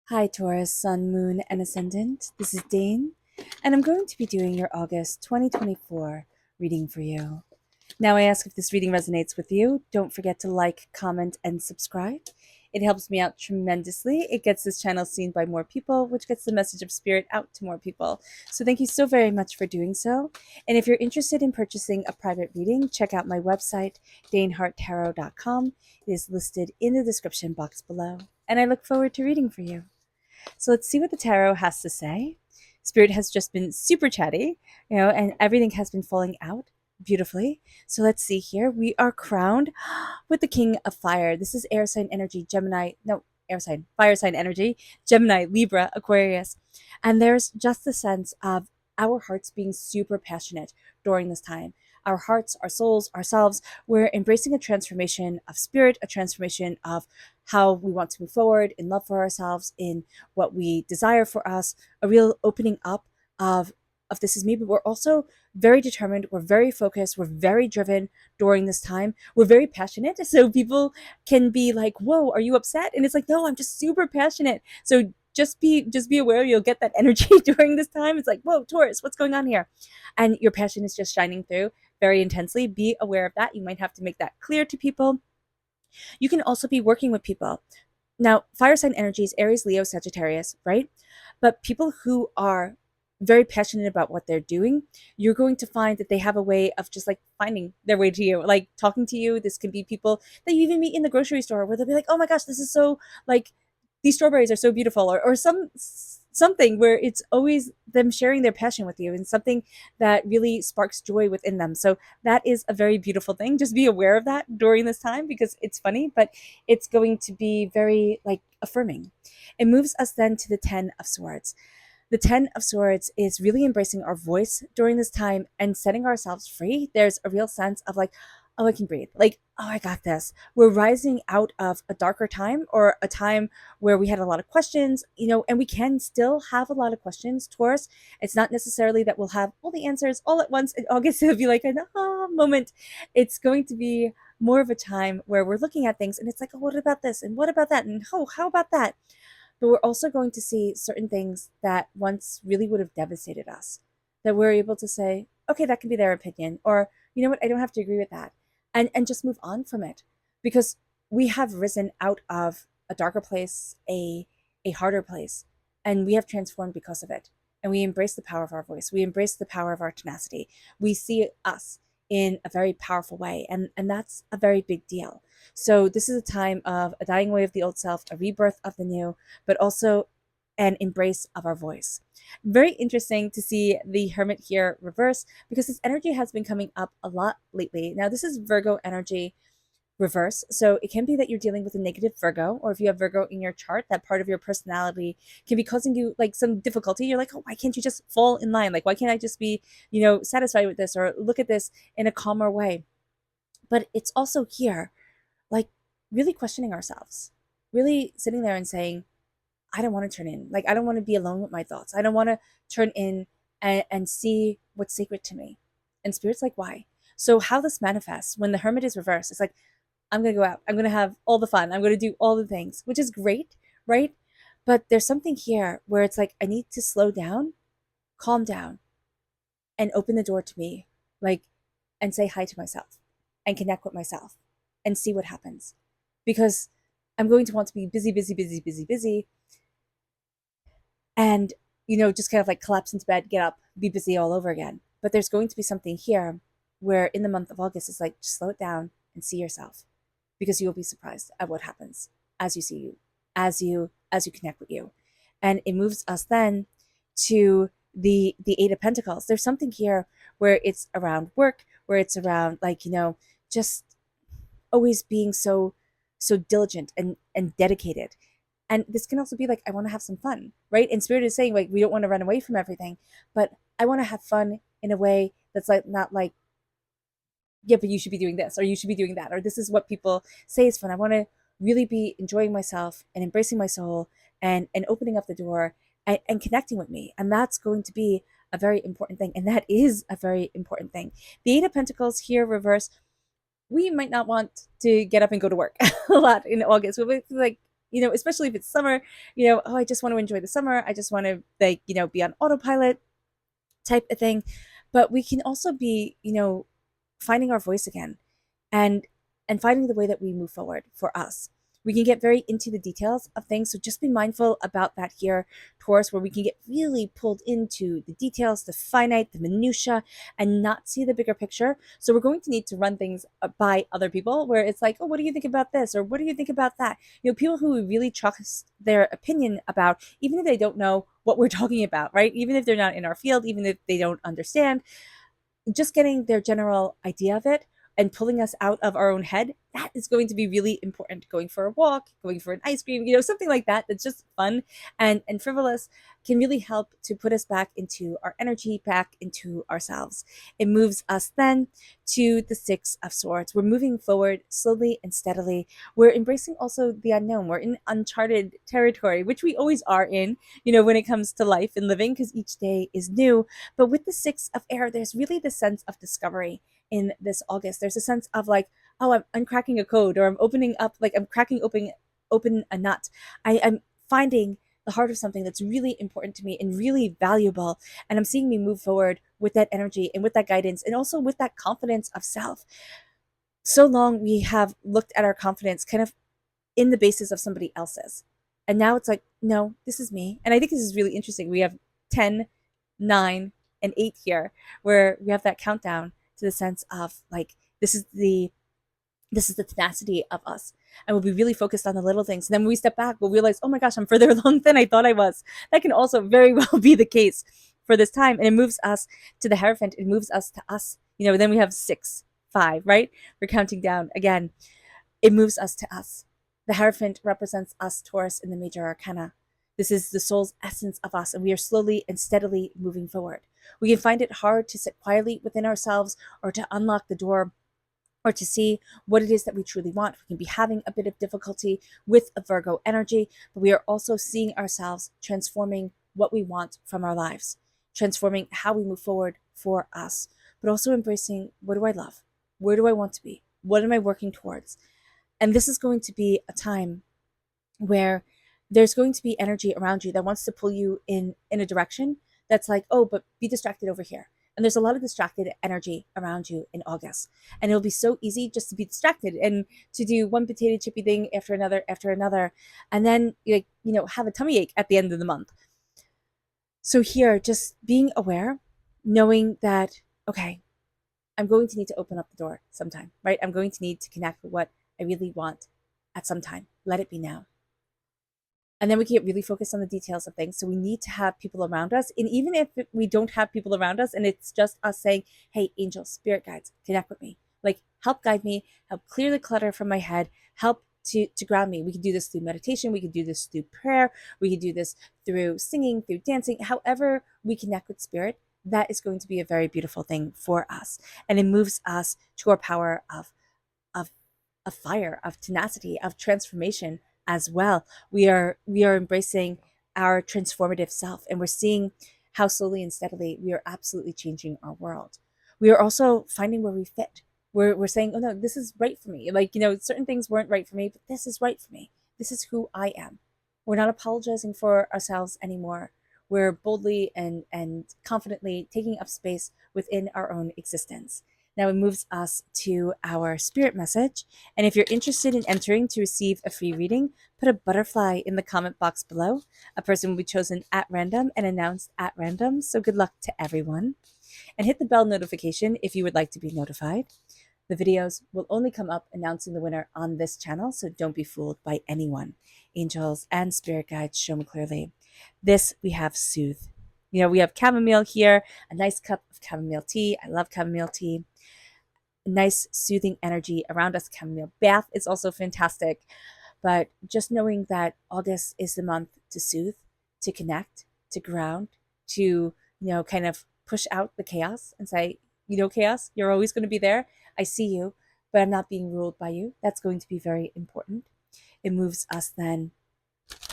Hi, Taurus, Sun, Moon, and Ascendant. This is Dane, and I'm going to be doing your August 2024 reading for you. Now, I ask if this reading resonates with you. Don't forget to like, comment, and subscribe. It helps me out tremendously. It gets this channel seen by more people, which gets the message of spirit out to more people. So, thank you so very much for doing so. And if you're interested in purchasing a private reading, check out my website, daneharttarot.com. It is listed in the description box below. And I look forward to reading for you. So let's see what the tarot has to say. Spirit has just been super chatty, and everything has been falling out beautifully. So let's see here. We are crowned with the King of Fire. This is air sign energy, Gemini, no, air sign, fire sign energy, Gemini, Libra, Aquarius. And there's just the sense of our hearts being super passionate during this time. Our hearts, our souls, ourselves, we're embracing a transformation of spirit, a transformation of how we want to move forward in love for ourselves, in what we desire for us, a real opening up of this is me, but we're also very determined, we're very focused, we're very driven during this time. We're very passionate. So people can be like, "Whoa, are you upset?" And it's like, "No, I'm just super passionate." So just be aware you'll get that energy during this time. It's like, "Whoa, Taurus, what's going on here?" And your passion is just shining through very intensely. Be aware of that. You might have to make that clear to people. You can also be working with people. Now, fire sign energy is Aries, Leo, Sagittarius, right? But people who are very passionate about what they're doing, you're going to find that they have a way of just like finding their way to you, like talking to you. This can be people that you even meet in the grocery store where they'll be like, "Oh my gosh, this is so like these strawberries are so beautiful," or something where it's always them sharing their passion with you and something that really sparks joy within them. So that is a very beautiful thing. Just be aware of that during this time because it's funny, but it's going to be very like affirming. It moves us then to the 10 of Swords. The 10 of Swords is really embracing our voice during this time and setting ourselves free. There's a real sense of like, "Oh, I can breathe." Like, "Oh, I got this." We're rising out of a darker time or a time where we had a lot of questions, and we can still have a lot of questions, Taurus. It's not necessarily that we'll have all the answers all at once in August. It'll be like an aha moment. It's going to be more of a time where we're looking at things and it's like, "Oh, what about this? And what about that? And oh, how about that?" But we're also going to see certain things that once really would have devastated us, that we're able to say, "Okay, that can be their opinion," or, "You know what, I don't have to agree with that," and just move on from it. Because we have risen out of a darker place, a harder place, and we have transformed because of it. And we embrace the power of our voice. We embrace the power of our tenacity. We see us in a very powerful way. And that's a very big deal. So this is a time of a dying away of the old self, a rebirth of the new, but also an embrace of our voice. Very interesting to see the hermit here reverse because this energy has been coming up a lot lately. Now, this is Virgo energy reverse. So it can be that you're dealing with a negative Virgo, or if you have Virgo in your chart, that part of your personality can be causing you like some difficulty. You're like, "Oh, why can't you just fall in line? Like, why can't I just be, satisfied with this or look at this in a calmer way?" But it's also here, like really questioning ourselves, really sitting there and saying, "I don't want to turn in. Like, I don't want to be alone with my thoughts. I don't want to turn in and see what's sacred to me." And Spirit's like, "Why?" So how this manifests when the hermit is reversed, it's like, "I'm going to go out. I'm going to have all the fun. I'm going to do all the things," which is great, right? But there's something here where it's like, I need to slow down, calm down, and open the door to me, like, and say hi to myself and connect with myself and see what happens. Because I'm going to want to be busy, busy, busy, busy, busy, and, just kind of like collapse into bed, get up, be busy all over again. But there's going to be something here where in the month of August, it's like, just slow it down and see yourself because you will be surprised at what happens as you see you, as you connect with you. And it moves us then to the Eight of Pentacles. There's something here where it's around work, where it's around like, just always being so diligent and dedicated. And this can also be like, I want to have some fun, right? And Spirit is saying like, we don't want to run away from everything, but I want to have fun in a way that's like not like, "Yeah, but you should be doing this or you should be doing that," or "This is what people say is fun." I want to really be enjoying myself and embracing my soul and opening up the door and connecting with me. And that's going to be a very important thing. And that is a very important thing. The Eight of Pentacles here reverse, we might not want to get up and go to work a lot in August. We'll be like, especially if it's summer, oh, I just want to enjoy the summer. I just want to be on autopilot type of thing. But we can also be, finding our voice again and finding the way that we move forward for us. We can get very into the details of things. So just be mindful about that here, Taurus, where we can get really pulled into the details, the finite, the minutia, and not see the bigger picture. So we're going to need to run things by other people where it's like, oh, what do you think about this? Or what do you think about that? People who we really trust their opinion about, even if they don't know what we're talking about, right? Even if they're not in our field, even if they don't understand, just getting their general idea of it and pulling us out of our own head, that is going to be really important. Going for a walk, going for an ice cream, something like that that's just fun and frivolous can really help to put us back into our energy, back into ourselves. It moves us then to the Six of Swords. We're moving forward slowly and steadily. We're embracing also the unknown. We're in uncharted territory, which we always are in, when it comes to life and living, because each day is new. But with the Six of Air, there's really the sense of discovery in this August. There's a sense of like, oh, I'm uncracking a code, or I'm opening up, like I'm cracking open a nut. I'm finding the heart of something that's really important to me and really valuable. And I'm seeing me move forward with that energy and with that guidance and also with that confidence of self. So long we have looked at our confidence kind of in the basis of somebody else's. And now it's like, no, this is me. And I think this is really interesting. We have 10, 9, and 8 here, where we have that countdown to the sense of like, this is the tenacity of us. And we'll be really focused on the little things. And then when we step back, we'll realize, oh my gosh, I'm further along than I thought I was. That can also very well be the case for this time. And it moves us to the hierophant. It moves us to us. Then we have 6, 5, right? We're counting down again. It moves us to us. The hierophant represents us, Taurus, in the major arcana. This is the soul's essence of us, and we are slowly and steadily moving forward. We can find it hard to sit quietly within ourselves or to unlock the door or to see what it is that we truly want. We can be having a bit of difficulty with a Virgo energy, but we are also seeing ourselves transforming what we want from our lives, transforming how we move forward for us, but also embracing, what do I love? Where do I want to be? What am I working towards? And this is going to be a time where there's going to be energy around you that wants to pull you in a direction that's like, oh, but be distracted over here. And there's a lot of distracted energy around you in August. And it'll be so easy just to be distracted and to do one potato chippy thing after another, and then have a tummy ache at the end of the month. So here, just being aware, knowing that, okay, I'm going to need to open up the door sometime, right? I'm going to need to connect with what I really want at some time. Let it be now. And then we can get really focused on the details of things. So we need to have people around us. And even if we don't have people around us and it's just us saying, hey, angels, spirit guides, connect with me. Like, help guide me, help clear the clutter from my head, help to ground me. We can do this through meditation. We can do this through prayer. We can do this through singing, through dancing. However we connect with spirit, that is going to be a very beautiful thing for us. And it moves us to our power of fire, of tenacity, of transformation as well. We are embracing our transformative self, and we're seeing how slowly and steadily we are absolutely changing our world. We are also finding where we fit. We're saying, oh no, this is right for me. Like, certain things weren't right for me, but this is right for me. This is who I am. We're not apologizing for ourselves anymore. We're boldly and confidently taking up space within our own existence. Now it moves us to our spirit message. And if you're interested in entering to receive a free reading, put a butterfly in the comment box below. A person will be chosen at random and announced at random. So good luck to everyone. And hit the bell notification if you would like to be notified. The videos will only come up announcing the winner on this channel, so don't be fooled by anyone. Angels and spirit guides show me clearly. This we have soothe. We have chamomile here, a nice cup of chamomile tea. I love chamomile tea. Nice soothing energy around us. Chamomile bath is also fantastic. But just knowing that August is the month to soothe, to connect, to ground, to, kind of push out the chaos and say, chaos, you're always going to be there. I see you, but I'm not being ruled by you. That's going to be very important. It moves us then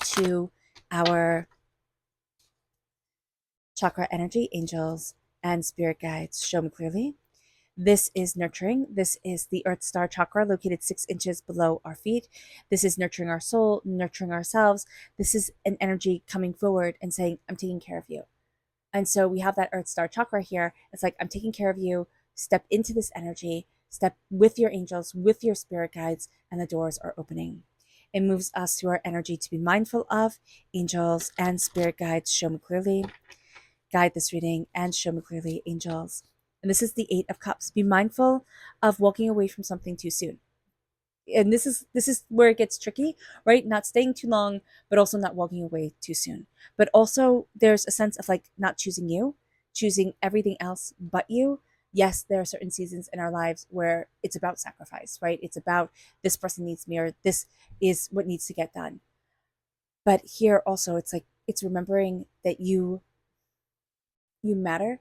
to our chakra energy, angels and spirit guides show me clearly. This is nurturing. This is the Earth Star chakra located 6 inches below our feet. This is nurturing our soul, nurturing ourselves. This is an energy coming forward and saying, I'm taking care of you. And so we have that Earth Star chakra here. It's like, I'm taking care of you. Step into this energy, step with your angels, with your spirit guides, and the doors are opening. It moves us to our energy to be mindful of. Angels and spirit guides, show me clearly. Guide this reading and show me clearly, angels. And this is the Eight of Cups. Be mindful of walking away from something too soon. And this is where it gets tricky, right? Not staying too long, but also not walking away too soon. But also there's a sense of like not choosing you, choosing everything else but you. Yes, there are certain seasons in our lives where it's about sacrifice, right? It's about this person needs me, or this is what needs to get done. But here also it's like it's remembering that you matter,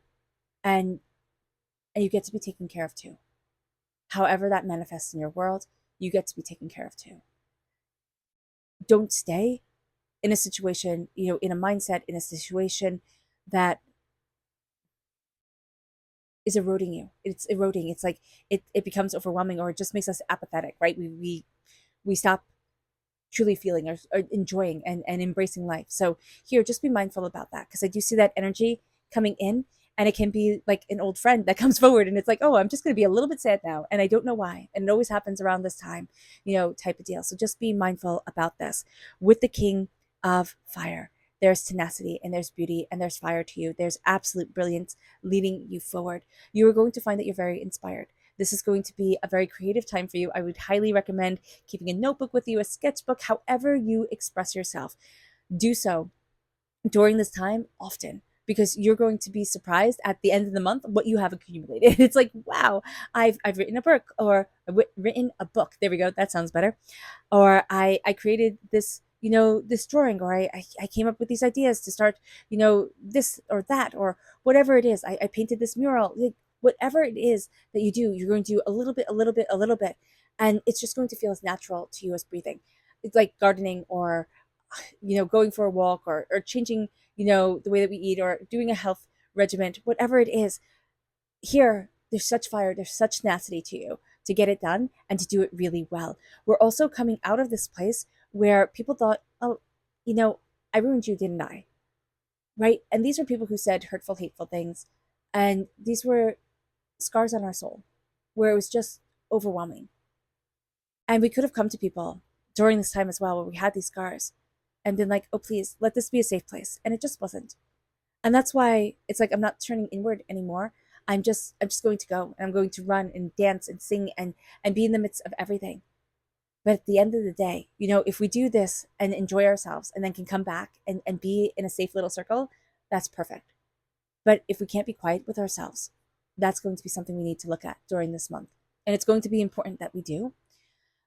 and you get to be taken care of too. However that manifests in your world, you get to be taken care of too. Don't stay in a situation, in a mindset, in a situation that is eroding you. It's eroding. It's like it becomes overwhelming, or it just makes us apathetic, right? We stop truly feeling or enjoying and embracing life. So here, just be mindful about that, because I do see that energy coming in, and it can be like an old friend that comes forward and it's like, oh, I'm just going to be a little bit sad now, and I don't know why, and it always happens around this time, type of deal. So just be mindful about this. With the King of Fire, there's tenacity and there's beauty and there's fire to you. There's absolute brilliance leading you forward. You are going to find that you're very inspired. This is going to be a very creative time for you. I would highly recommend keeping a notebook with you, a sketchbook, however you express yourself. Do so during this time often, because you're going to be surprised at the end of the month what you have accumulated. It's like, wow, I've written a book, or written a book. There we go. That sounds better. Or I created this, this drawing, or I came up with these ideas to start, this or that, or whatever it is. I painted this mural. Like, whatever it is that you do, you're going to do a little bit, a little bit, a little bit. And it's just going to feel as natural to you as breathing. It's like gardening, or, going for a walk, or changing, the way that we eat, or doing a health regimen, whatever it is. Here, there's such fire, there's such tenacity to you to get it done and to do it really well. We're also coming out of this place where people thought, oh, I ruined you, didn't I? Right? And these were people who said hurtful, hateful things. And these were scars on our soul, where it was just overwhelming. And we could have come to people during this time as well, where we had these scars, and been like, oh, please, let this be a safe place. And it just wasn't. And that's why it's like, I'm not turning inward anymore. I'm just going to go, and I'm going to run and dance and sing and be in the midst of everything. But at the end of the day, if we do this and enjoy ourselves, and then can come back and be in a safe little circle, that's perfect. But if we can't be quiet with ourselves, that's going to be something we need to look at during this month. And it's going to be important that we do.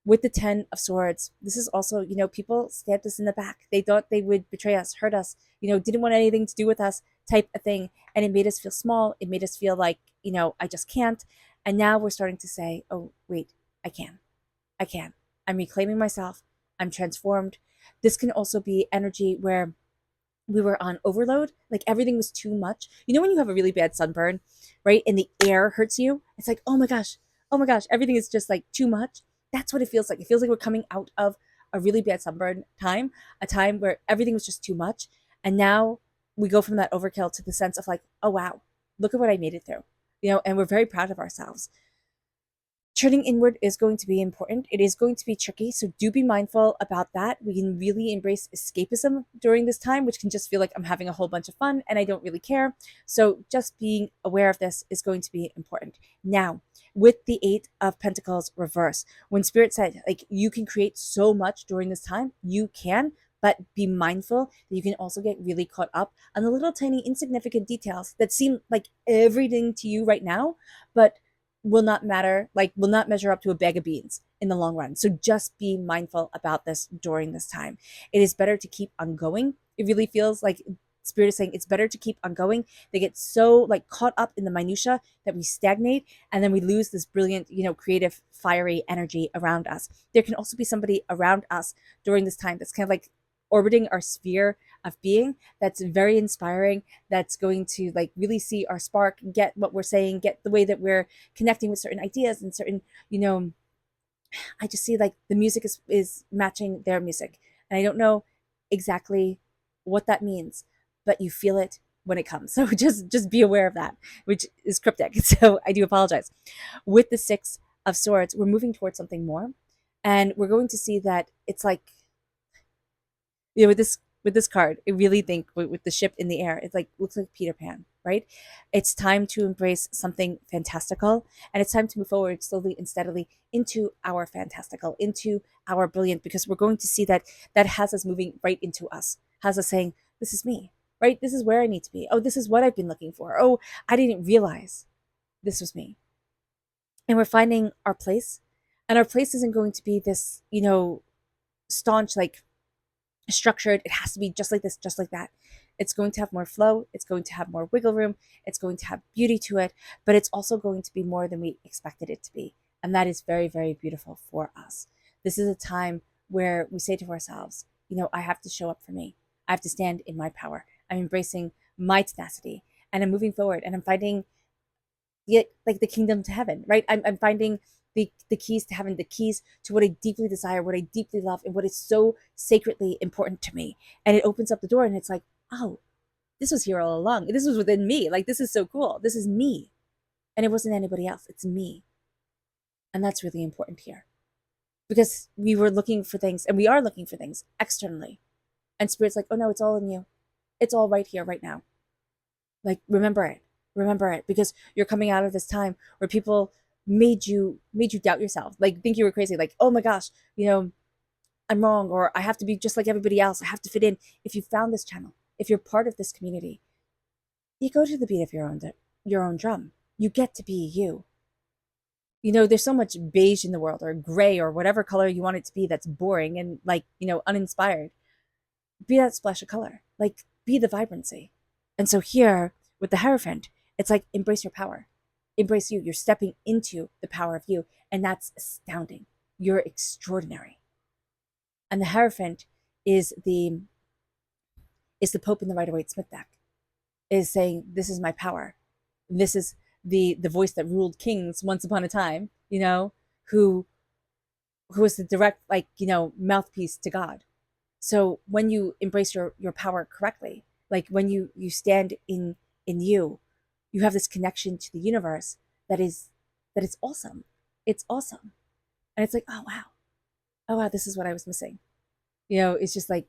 With the 10 of Swords, this is also, people stabbed us in the back. They thought they would betray us, hurt us, didn't want anything to do with us, type of thing. And it made us feel small. It made us feel like, I just can't. And now we're starting to say, oh, wait, I can. I'm reclaiming myself. I'm transformed. This can also be energy where we were on overload, like everything was too much. When you have a really bad sunburn, right, and the air hurts you, it's like, oh my gosh, everything is just like too much. That's what it feels like. It feels like we're coming out of a really bad sunburn time, a time where everything was just too much. And now we go from that overkill to the sense of like, oh wow, look at what I made it through, and we're very proud of ourselves. Turning inward is going to be important. It is going to be tricky, so do be mindful about that. We can really embrace escapism during this time, which can just feel like I'm having a whole bunch of fun and I don't really care. So just being aware of this is going to be important. Now, with the Eight of Pentacles reverse, when Spirit said, like, you can create so much during this time, you can, but be mindful that you can also get really caught up on the little tiny insignificant details that seem like everything to you right now, but will not matter, like will not measure up to a bag of beans in the long run. So just be mindful about this during this time. It is better to keep on going. It really feels like Spirit is saying it's better to keep on going. They get so like caught up in the minutia that we stagnate, and then we lose this brilliant, creative, fiery energy around us. There can also be somebody around us during this time that's kind of like orbiting our sphere of being that's very inspiring, that's going to like really see our spark, get what we're saying, get the way that we're connecting with certain ideas and certain, you know, I just see like the music is matching their music. And I don't know exactly what that means, but you feel it when it comes. So just be aware of that, which is cryptic. So I do apologize. With the 6 of Swords, we're moving towards something more. And we're going to see that it's like, you know, with this card, I really think with the ship in the air, it's like looks like Peter Pan, right? It's time to embrace something fantastical, and it's time to move forward slowly and steadily into our fantastical, into our brilliant, because we're going to see that that has us moving right into us, has us saying, "This is me, right? This is where I need to be. Oh, this is what I've been looking for. Oh, I didn't realize this was me." And we're finding our place, and our place isn't going to be this, you know, staunch like structured. It has to be just like this, just like that. It's going to have more flow. It's going to have more wiggle room. It's going to have beauty to it, but it's also going to be more than we expected it to be. And that is very, very beautiful for us. This is a time where we say to ourselves, you know, I have to show up for me. I have to stand in my power. I'm embracing my tenacity and I'm moving forward and I'm finding like the kingdom to heaven, right? I'm finding the keys to heaven, the keys to what I deeply desire, what I deeply love, and what is so sacredly important to me. And it opens up the door and it's like, oh, this was here all along. This was within me. Like, this is so cool. This is me. And it wasn't anybody else. It's me. And that's really important here. Because we were looking for things, and we are looking for things externally. And Spirit's like, oh no, it's all in you. It's all right here, right now. Like, remember it. Remember it. Because you're coming out of this time where people made you doubt yourself, like think you were crazy, like, oh my gosh, you know, I'm wrong, or I have to be just like everybody else, I have to fit in. If you found this channel, if you're part of this community, you go to the beat of your own drum. You get to be you. You know, there's so much beige in the world, or gray, or whatever color you want it to be, that's boring and like, you know, uninspired. Be that splash of color, like be the vibrancy. And so here with the hierophant, it's like embrace your power, embrace you. You're stepping into the power of you, and that's astounding. You're extraordinary. And the hierophant is the Pope in the Rider-Waite-Smith deck, is saying, this is my power. This is the voice that ruled kings once upon a time, you know, who was the direct, like, you know, mouthpiece to God. So when you embrace your power correctly, like when you stand in you, you have this connection to the universe that is awesome. It's awesome. And it's like, oh wow, this is what I was missing. You know, it's just like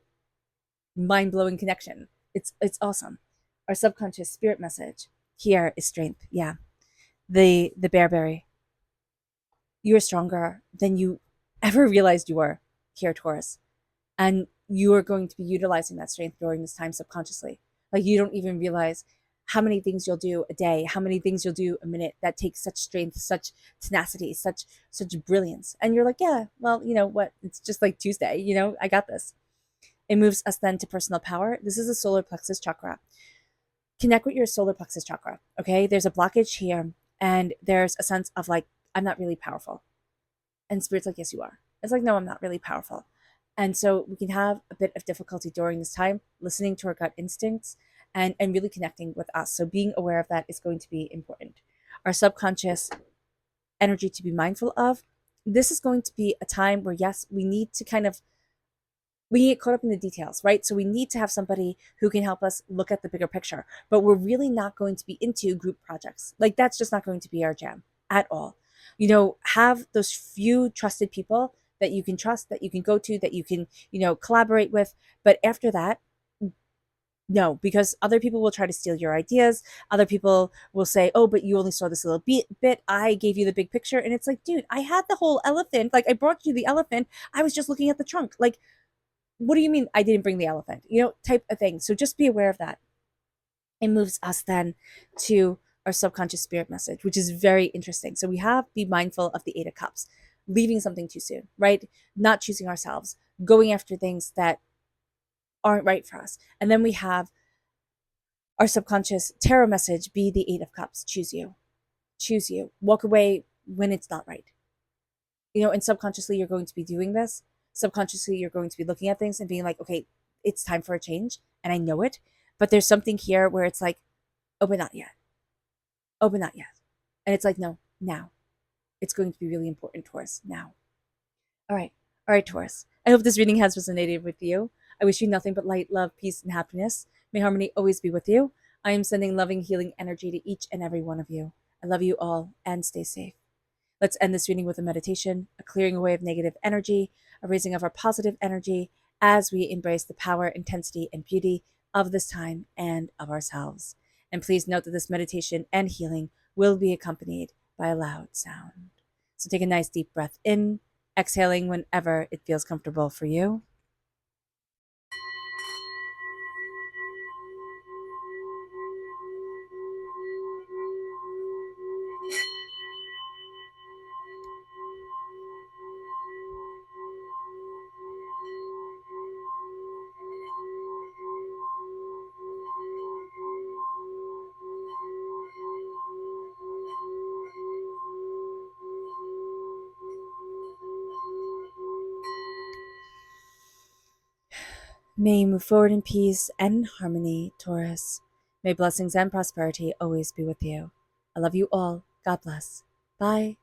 mind-blowing connection. It's awesome. Our subconscious spirit message here is strength. Yeah. The bearberry. You are stronger than you ever realized you were here, Taurus. And you are going to be utilizing that strength during this time subconsciously. Like, you don't even realize how many things you'll do a day, how many things you'll do a minute that takes such strength, such tenacity, such brilliance. And you're like, yeah, well, you know what? It's just like Tuesday, you know, I got this. It moves us then to personal power. This is a solar plexus chakra. Connect with your solar plexus chakra, okay? There's a blockage here, and there's a sense of like, I'm not really powerful. And Spirit's like, yes, you are. It's like, no, I'm not really powerful. And so we can have a bit of difficulty during this time listening to our gut instincts and really connecting with us. So being aware of that is going to be important. Our subconscious energy to be mindful of. This is going to be a time where, yes, we need to we get caught up in the details, right? So we need to have somebody who can help us look at the bigger picture, but we're really not going to be into group projects. Like, that's just not going to be our jam at all. You know, have those few trusted people that you can trust, that you can go to, that you can, you know, collaborate with. But after that, no, because other people will try to steal your ideas. Other people will say, oh, but you only saw this little bit. I gave you the big picture. And it's like, dude, I had the whole elephant. Like, I brought you the elephant. I was just looking at the trunk. Like, what do you mean I didn't bring the elephant? You know, type of thing. So just be aware of that. It moves us then to our subconscious spirit message, which is very interesting. So we have be mindful of the 8 of Cups, leaving something too soon, right? Not choosing ourselves, going after things that aren't right for us. And then we have our subconscious tarot message, be the 8 of Cups. Choose you. Choose you. Walk away when it's not right. You know, and subconsciously you're going to be doing this. Subconsciously you're going to be looking at things and being like, okay, it's time for a change, and I know it, but there's something here where it's like, oh, but not yet. Oh, but not yet. And it's like, no, now. It's going to be really important, Taurus, now. All right. All right, Taurus. I hope this reading has resonated with you. I wish you nothing but light, love, peace, and happiness. May harmony always be with you. I am sending loving, healing energy to each and every one of you. I love you all, and stay safe. Let's end this reading with a meditation, a clearing away of negative energy, a raising of our positive energy as we embrace the power, intensity, and beauty of this time and of ourselves. And please note that this meditation and healing will be accompanied by a loud sound. So take a nice deep breath in, exhaling whenever it feels comfortable for you. May you move forward in peace and harmony, Taurus. May blessings and prosperity always be with you. I love you all. God bless. Bye.